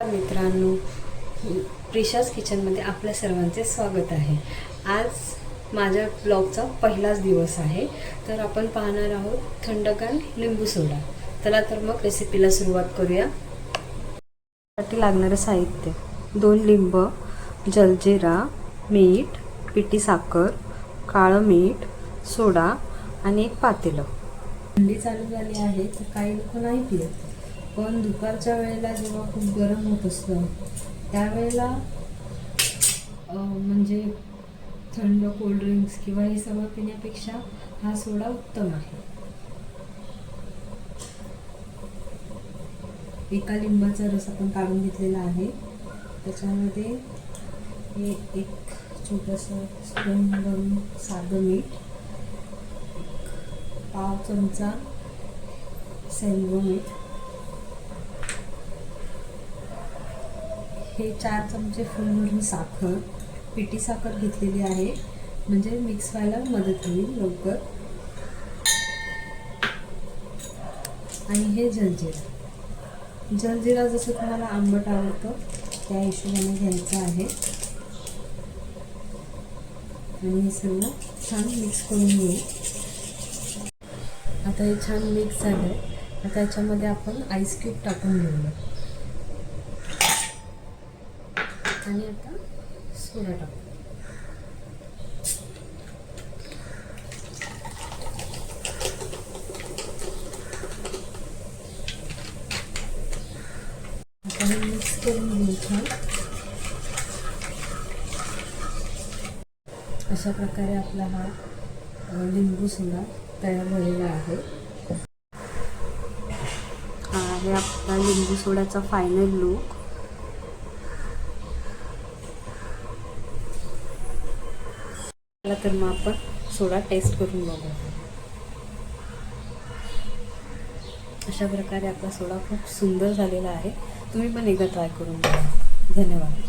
मित्रांनो, प्रिशाज किचनमध्ये आपल्या सर्वांचे स्वागत आहे। आज माझ्या ब्लॉगचा पहिलाच दिवस आहे, तर आपण पाहणार आहोत थंडगार लिंबू सोडा। चला तर मग रेसिपीला सुरुवात करूया। त्यासाठी लागणारे साहित्य: 2 लिंब, जलजिरा, मीठ, पिठी साखर, काळं मीठ, सोडा आणि एक पातेलं। थंडी चालू झाली आहे तर काही लोक नाही पित, पण दुपारच्या वेळेला जेव्हा खूप गरम होत असतं त्यावेळेला म्हणजे थंड कोल्ड्रिंक्स किंवा हे सगळं पिण्यापेक्षा हा सोडा उत्तम आहे। एका लिंबाचा रस आपण काढून घेतलेला आहे। त्याच्यामध्ये हे एक छोटंसं स्पून भरून साधं मीठ, पाव चमचा सेंधव मीठ, हे 4 चमचे फुल भरून साखर, पिठी साखर घेतलेली आहे म्हणजे मिक्स व्हायला मदत होईल लवकर, आणि हे जलजिरा। जलजिरा जसं तुम्हाला आंबट आवडतं त्या हिशोबाने घ्यायचं आहे आणि हे सर्व छान मिक्स करून घेऊ। आता हे छान मिक्स झालं, आता याच्यामध्ये आपण आईस क्यूब टाकून घेऊया आणि आता सोडा टाकू। आता हे मिक्स करून घेऊ छान। अशा प्रकारे आपला हा लिंबू सोडा तयार झालेला आहे। हा आहे आपला लिंबू सोड्याचा फायनल लुक। तर मग आपण सोडा टेस्ट करून बघू। अशा प्रकारे आपला सोडा खूप सुंदर झालेला आहे। तुम्ही पण एकदा ट्राय करून बघा। धन्यवाद।